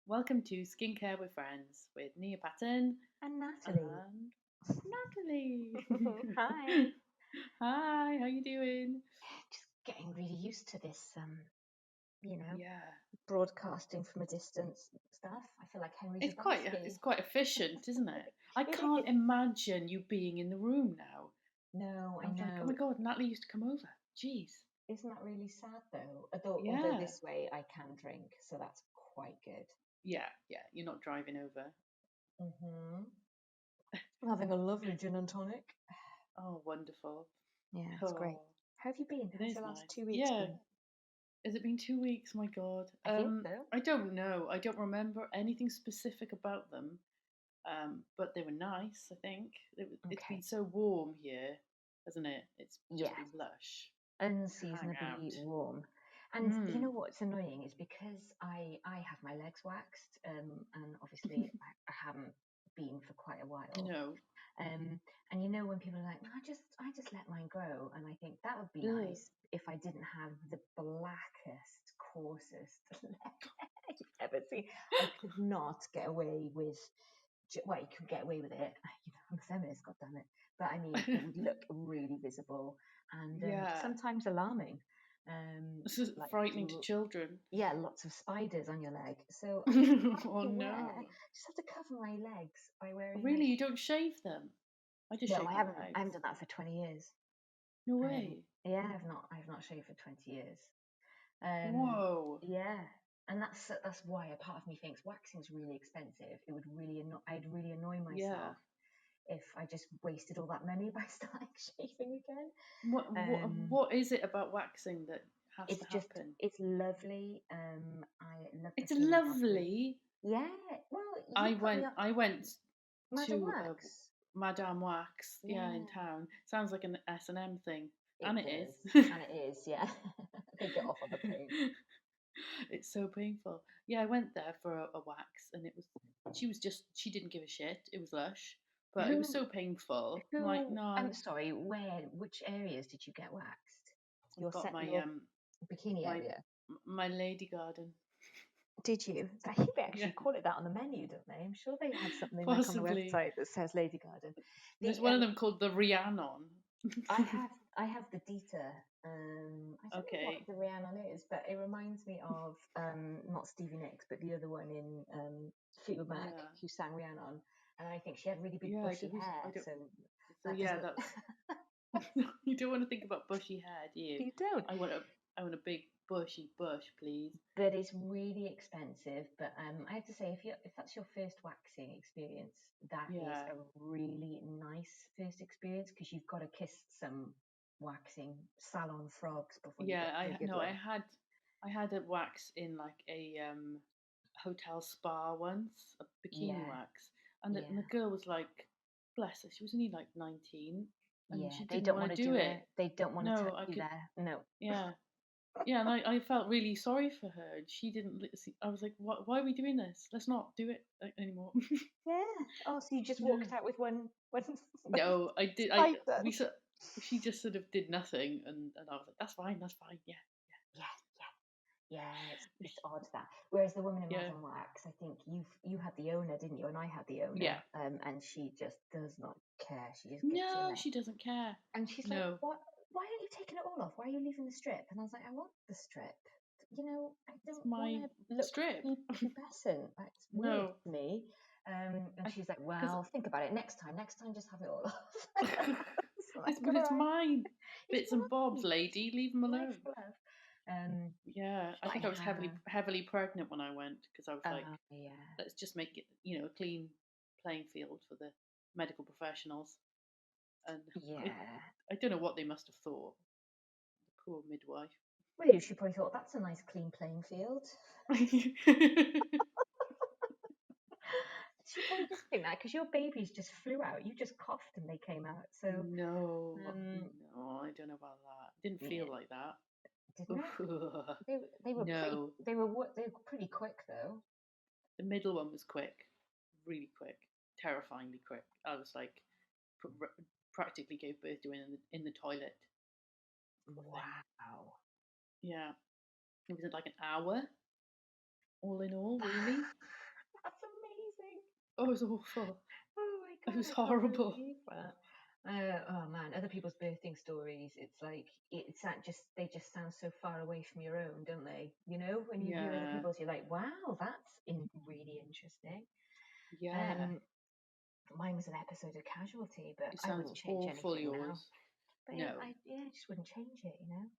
Welcome to Skincare with Friends with Nia Patton And Natalie. and Natalie. Hi. Hi, how you doing? Just getting really used to this, you know, Yeah, broadcasting from a distance stuff. I feel like Henry it's quite Zabarsky. it's quite efficient, isn't it? I It can't is. imagine you being in the room now. No, I I was like, oh my know. god, Natalie used to come over. Jeez. Isn't that really sad though? Although Yeah, this way I can drink, so that's quite good. yeah. You're not driving over. Hmm I'm having a lovely gin and tonic. Oh, wonderful. Yeah, it's great. Oh, How have you been? it How's is your last nice. 2 weeks Yeah. been? Has it been 2 weeks? My God. I think so. I don't know. I don't remember anything specific about them. But they were nice. I think it's been Okay. so warm here, hasn't it? It's just Yeah. been lush to hang Unseasonably out. warm. And you know Mm. what's annoying is because I have my legs waxed, and obviously I haven't been for quite a while. No. Um, and you know when people are like, "No, I just let mine grow," and I think that would be Ugh. nice if I didn't have the blackest, coarsest leg you've ever seen. I could not get away with. Well, you could get away with it. You know, I'm a feminist, God damn it. But I mean, it would look really visible and Yeah. sometimes alarming. This is Like, frightening to children. yeah, lots of spiders on your leg. So I just have Oh to no. just have to cover my legs by wearing Really, like. you don't shave them? I just No, shave I my haven't. I legs. haven't done that for 20 years. No way. Yeah, I've not shaved for 20 years. Um, Whoa. yeah, and that's why a part of me thinks waxing's really expensive. I'd really annoy Yeah. myself if I just wasted all that money by starting shaving again. Um, What is it about waxing that has to happen? it's lovely. I love the It's feeling of lovely. yeah. Well, you put me up, I went Madam to a Wax. Madame Wax, yeah, in Yeah, town. Sounds like an S&M thing, it and it does, is. and it is. Yeah, they get off on the pain. It's so painful. Yeah, I went there for a wax, and she didn't give a shit. It was lush, but it was Who so painful. I'm like, who? no, I'm sorry. Which areas did you get waxed? I've got Your bikini my area. my lady garden, Did you? I think they yeah, actually call it that on the menu, don't they? I'm sure they have something like on the possibly. website that says Lady Garden. There's The one of them called the Rhiannon. I have the Dita. I don't know what Okay, the Rhiannon is, but it reminds me of not Stevie Nicks, but the other one in Fleetwood Mac yeah, who sang Rhiannon, and I think she had really big yeah. bushy I hair, don't. so So that yeah, doesn't. that's you don't want to think about bushy hair, do you? You don't. I want a big bushy bush, please. But it's really expensive. But I have to say, if that's your first waxing experience, that is Yeah, a really nice first experience because you've got to kiss some waxing salon frogs before you yeah. get to a good I one. had a wax in like a hotel spa once, a bikini Yeah, wax, and the yeah, girl was like, bless her, she was only like 19, and yeah. she They didn't don't want want to to do do it. it. They don't want to No, touch I you could, there. No. yeah. Yeah, and I felt really sorry for her. And she didn't. I was like, why are we doing this? Let's not do it anymore. Yeah. Oh, so you just Yeah. walked out with one No, I did. spider. She just sort of did nothing, and I was like, that's fine. Yeah, Yeah, yeah, it's odd that. Whereas the woman in yeah, Madame Wax, I think you had the owner, didn't you? And I had the yeah. owner, and she just does not care. She just gets in No, there, she doesn't care. and she's like, No, "What? Why aren't you taking it all off? Why are you leaving the strip?" And I was like, "I want the strip. You know, I it's don't want my to look strip. pubescent. It's weird No, for me." And she's like, because "Well, think about it next time. Next time, just have it all off." It's like, but all it's right, mine. it's Bits and bobs, mine. lady. Leave them My alone. fluff. Um, Yeah, I but think I was heavily pregnant when I went because I was like, yeah. let's just make it, a clean playing field for the medical professionals. And I, Yeah. I don't know what they must have thought. The poor midwife. Well, she probably thought that's a nice clean playing field. She probably didn't think that because your babies just flew out. You just coughed and they came out. So, No, um, no, I don't know about that. Didn't yeah, feel like that. didn't it? They were pretty No, they were pretty quick though. the middle one was quick, really quick, terrifyingly quick. I was like, pr- practically gave birth to in the toilet. Poor thing. Wow. Yeah, it was like an hour, all in all, really. Oh, it was awful. Oh my It god, was I can't horrible. believe that. Oh man, other people's birthing stories. It's like it's that just they just sound so far away from your own, don't they? You know, when you hear other Yeah, people's, you're like, wow, really interesting. yeah. Um, Mine was an episode of Casualty, but It I sounds wouldn't change awful. anything now. Yours. But No, I just wouldn't change it, you know.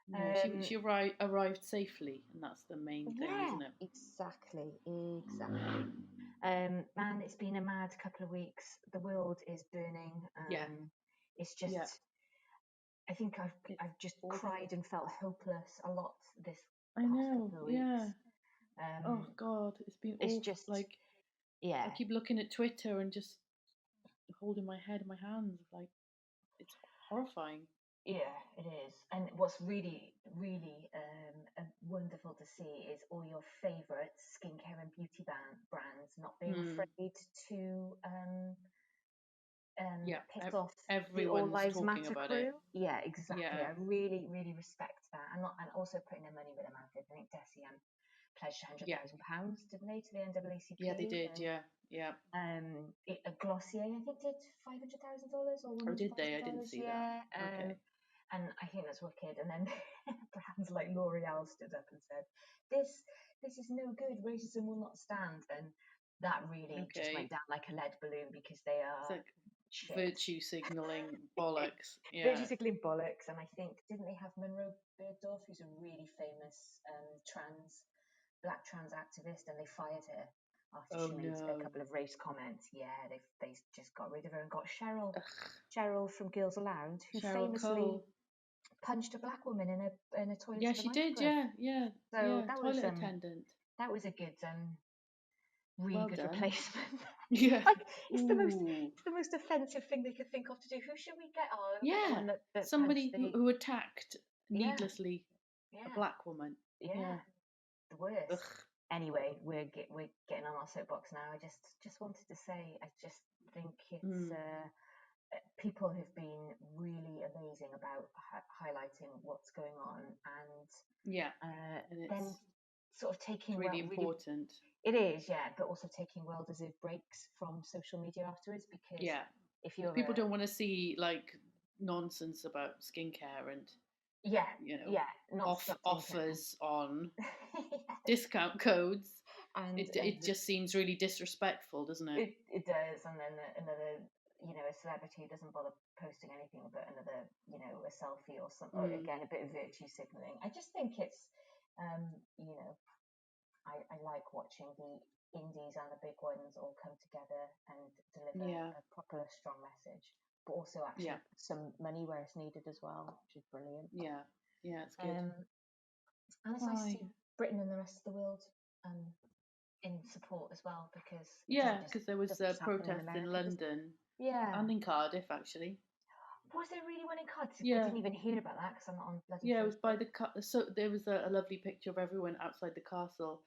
no. She Um, arrived safely, and that's the main thing, yeah, isn't it? exactly. Man, it's been a mad couple of weeks. The world is burning. Yeah, It's yeah. just, I think It's I've just cried awful. and felt hopeless a lot this I past know. couple of weeks. Yeah. Oh Um, God, it's been it's awful. just, Like yeah, I keep looking at Twitter and just holding my head in my hands. Like it's horrifying. yeah, it is. And what's really wonderful to see is all your favourite skincare and beauty brands not being Hmm. afraid to Yeah. piss off the All Everyone's Lives talking Matter about it. crew. Yeah, exactly. Yeah. I really respect that. And also putting their money where their mouth is. I think Desi pledged Yeah. £100,000, didn't they, to the Yeah. They NAACP? did. Yeah. Yeah. A Glossier, I think, did $500,000 or Or did they? I didn't $100,000. see that. Yeah. Okay. And I think that's wicked. And then brands like L'Oreal stood up and said, "This is no good. Racism will not stand." And that really just went Okay. down like a lead balloon because they It's are like shit. virtue signaling bollocks. They're Yeah. just tickling bollocks. And I think, didn't they have Monroe Bergdorf, who's a really famous black trans activist, and they fired her after Oh she made a no. couple of race comments. Yeah, they just got rid of her and got Ugh. Cheryl from Girls Aloud, who Cheryl famously Cole. punched a black woman in a toilet Yeah, of a she did. nightclub. Yeah. Yeah. So Yeah. Toilet attendant. that was a really Well good done. replacement. Yeah. Like Ooh. it's the most offensive thing they could think of to do. Who should we get? Oh, we'll get the Yeah. one that punched Somebody the who attacked yeah needlessly a yeah black woman. yeah Yeah. the worst. Ugh. Anyway, we're getting on our soapbox now. I just wanted to say I just think it's Mm. people have been really amazing about highlighting what's going on and Yeah. And then sort of it's taking really really important. it is, yeah, but also taking well-deserved breaks from social media afterwards because Yeah. if Because you're people don't want to see like nonsense about skincare and yeah, you know yeah, not starting offers on yes, discount codes. and It just seems really disrespectful, doesn't it? it does, and then another, a celebrity doesn't bother posting anything but another, a selfie or something, or Mm. again a bit of virtue signaling. I just think it's, you know, I like watching the indies and the big ones all come together and deliver Yeah. a proper strong message, but also Yeah. actually put some money where it's needed as well, which is brilliant. Yeah. Yeah. It's good. Um, and it's nice to Why? see Britain and the rest of the world in support as well because it Yeah, because there was doesn't just happen in protests in America, does it? London Yeah. and in Cardiff, actually. Was there really one in Cardiff? I Yeah, didn't even hear about that because I'm not on bloody yeah, it was by Facebook. the so there was a lovely picture of everyone outside the castle,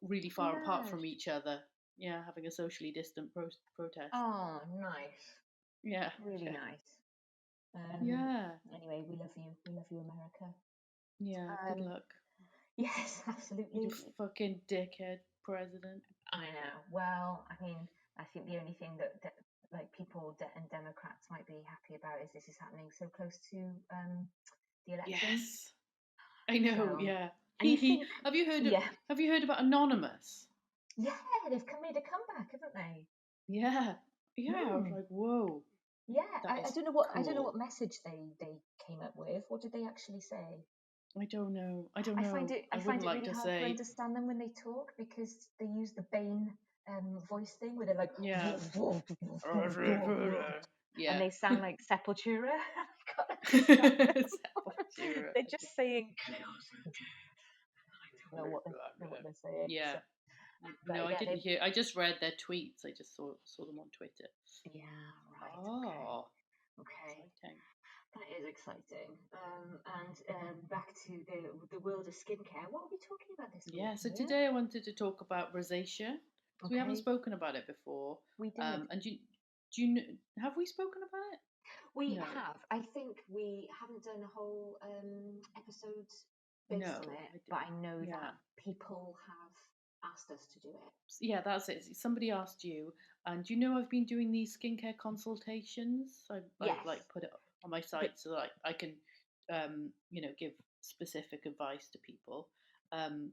really Oh, far apart from lush. each other. Yeah, having a socially distant protest. Oh, nice. Yeah, Really yeah, nice. Um, yeah, anyway, we love you. We love you, America. yeah. Good luck, Yes, you absolutely. fucking dickhead president. I know. Well, I mean, I think the only thing that like people and Democrats might be happy about is this is happening so close to the elections. Yes, I know. So, Yeah, and you he. think, Have you heard? yeah, Have you heard about Anonymous? yeah, they've made a comeback, haven't they? Yeah, yeah. I was Hmm. like, whoa, Yeah, that is I don't know what cool. message they came up with. What did they actually say? I don't know. I don't know. I I find wouldn't it like really to hard to say. understand them when they talk because they use the Bane voice thing where they're like Yeah. and Yeah. they sound like Sepultura. I can't understand them. Sepultura. They're just saying I don't know what they're saying. Yeah. So, No, but I yeah, didn't they hear. I just read their tweets. I just saw them on Twitter. yeah, right, Oh, okay. exciting. That is exciting. And back to the world of skincare. What are we talking about this week, Yeah. So Mia? today I wanted to talk about rosacea because we haven't Okay, spoken about it before. we did. And do you have we spoken about it? We No. have. I think we haven't done a whole episode based on No. it, I but didn't. I know Yeah. that people have. asked us to do it. Yeah, that's it. Somebody asked you, and you know I've been doing these skincare consultations. I've Yes, like put it on my but site so that I can, give specific advice to people. Um,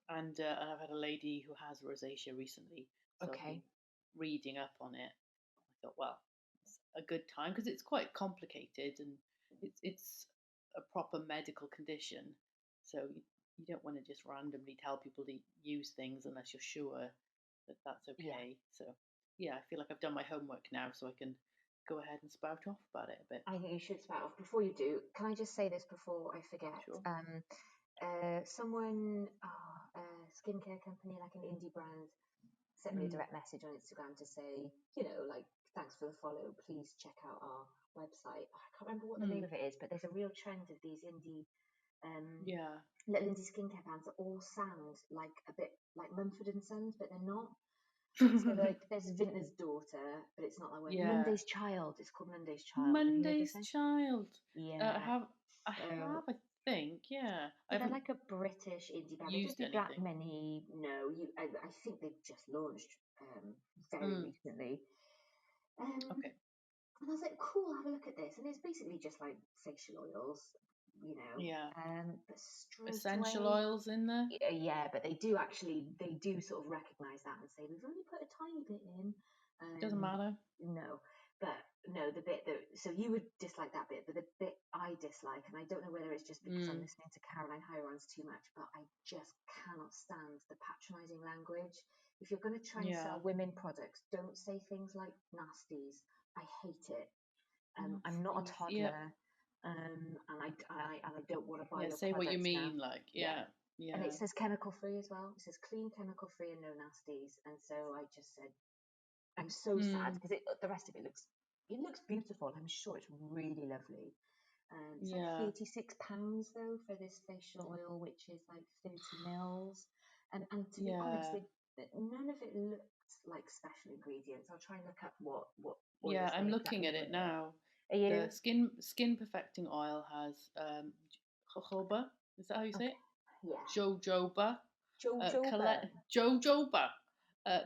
and I've had a lady who has rosacea recently, so I've been okay. reading up on it. I thought, well, it's a good time because it's quite complicated and it's a proper medical condition. So you don't want to just randomly tell people to use things unless you're sure that that's Yeah, okay. So yeah, I feel like I've done my homework now, so I can go ahead and spout off about it a bit. I think you should spout off. Before you do, can I just say this before I forget? Sure. Someone, a skincare company, like an indie brand, sent me a Mm. direct message on Instagram to say, like, thanks for the follow. Please check out our website. I can't remember what the name Mm. of it is, but there's a real trend of these indie, um, Yeah. little indie skincare brands that all sound like a bit like Mumford and Sons, but they're not. So like, there's Vintner's Daughter, but it's not that one. Yeah. Monday's Child. It's called Monday's Child. Have you heard this Monday's thing? Child. I Yeah. have. I So have. I think. Yeah. I so they're haven't like a British indie band. They don't used do that anything. many. No, I think they've just launched very Mm. recently. Um, Okay. and I was like, cool, have a look at this. And it's basically just like facial oils, Yeah. but straight Essential away, oils in there. yeah, but they do sort of recognize that and say, we've only put a tiny bit in. Doesn't matter. No, but no, the bit that, so you would dislike that bit, but the bit I dislike, and I don't know whether it's just because I'm Mm. listening to Caroline Hirons too much, but I just cannot stand the patronizing language. If you're going to try and Yeah. sell women products, don't say things like nasties. I hate it. I'm not a Nasties. Yep. toddler, and I don't want to buy Yeah. your Say what you products now. mean. Like. Yeah, Yeah. and Yeah. it says chemical free as well. It says clean, chemical free, and no nasties. And so I just said, I'm so sad Mm. because the rest of it looks beautiful. I'm sure it's really lovely. It's like Yeah. £36 though for this facial oil, which is like 30 mils. And to be honest, Yeah. none of it looked like special ingredients. I'll try and look up what Yeah. oils I'm they looking exactly at it were. now. Are you? The skin perfecting oil has jojoba. Is that how you say Okay. it? Yeah. Jojoba. Jojoba. Jojoba.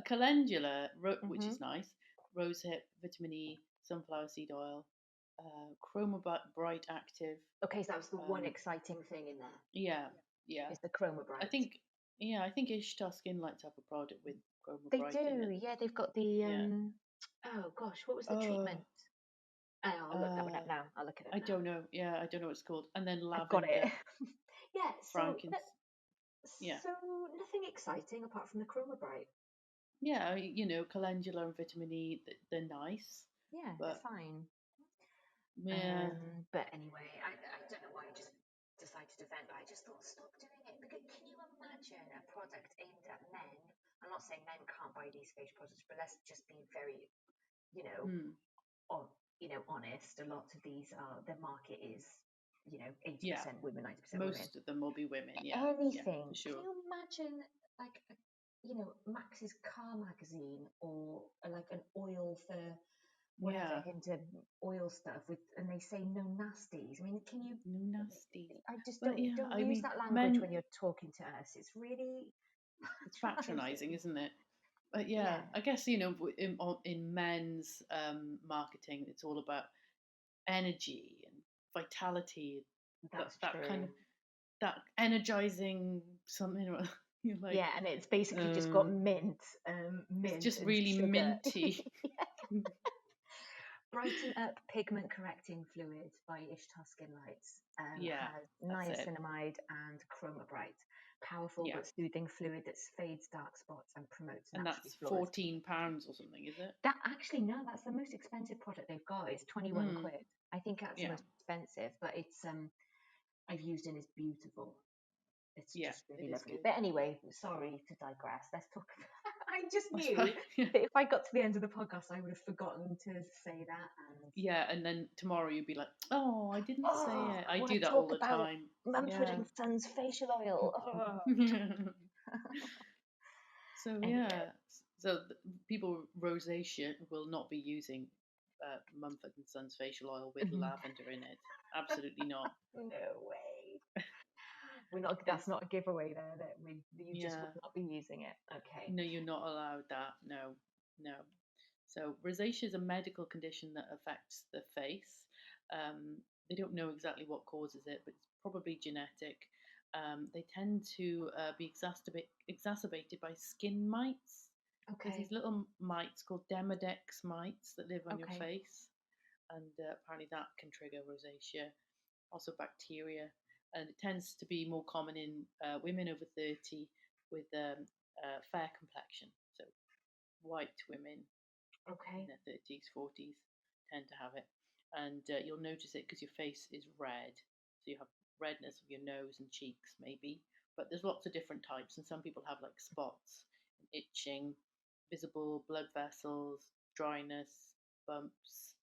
Calendula, which Mhm. is nice. Rosehip, vitamin E, sunflower seed oil, Chroma Bright Active. Okay, so that was the one Um, exciting thing in there yeah, yeah. is the Chroma I Bright. think, yeah, I think Ishtar Skin likes to have a product with Chroma They Bright in do, it. yeah. They've got the Yeah. oh gosh, what was the Oh, treatment? Oh, I'll look that one up now. I'll look it up I now. don't know. Yeah, I don't know what it's called. And then I've got it. lavender, Yeah, frankincense. Yeah, so nothing exciting apart from the Chroma Bright. yeah. Calendula and vitamin E, they're nice, Yeah, they're but fine. yeah, But anyway, I don't know why I just decided to vent, but I just thought stop doing it. Because can you imagine a product aimed at men? I'm not saying men can't buy these face products, but let's just be very, you know, hmm, on, honest. A lot of these are the market is, yeah. 80% women, 90% women. Most of them will be women. Yeah, yeah, Anything. for Can sure. you imagine like Max's car magazine or like an oil for whatever Yeah, into oil stuff with and they say no nasties. I mean, can you no nasties. I just But yeah, don't I use mean, that language men. when you're talking to us. It's really It's patronizing, patronizing. isn't it? But yeah, Yeah, I guess in men's marketing, it's all about energy and vitality. That that's that kind true. of that energizing something. You're like, Yeah, and it's basically just got uh, it's mint just and really sugar. minty. Brighten Up Pigment Correcting Fluid by Ishtar Skin Lights Yeah, has that's it. niacinamide and Chroma Bright. Powerful Yeah, but soothing fluid that fades dark spots and promotes and naturally that's flawless. £14 or something, is it? That actually, no, that's the most expensive product they've got. It's 21 Mm, quid. I think that's the yeah, most expensive, but it's I've used it and it's beautiful. It's yeah, just it really is lovely. good. But anyway, sorry to digress. Let's talk. I just That's fine. knew that if I got to the end of the podcast, I would have forgotten to say that. And Yeah, and then tomorrow you'd be like, "Oh, I didn't say oh, it." I I want do to that all talk the about time. Mumford Yeah. and Sons facial oil. Oh. So Anyway, yeah, so people with rosacea will not be using Mumford and Sons facial oil with lavender in it. Absolutely not. no way. We're not. That's It's not a giveaway there. That we you just would yeah. not be using it. Okay. No, you're not allowed that. No, no. So rosacea is a medical condition that affects the face. They don't know exactly what causes it, but it's probably genetic. They tend to be exacerbated by skin mites. There's Okay. these little mites called Demodex mites that live on your Okay. face, and apparently that can trigger rosacea. Also bacteria, and it tends to be more common in women over 30 with fair complexion. So white women in Okay. their 30s, 40s tend to have it. And you'll notice it because your face is red. So you have redness of your nose and cheeks, maybe. But there's lots of different types, and some people have like spots, itching, visible blood vessels, dryness, bumps.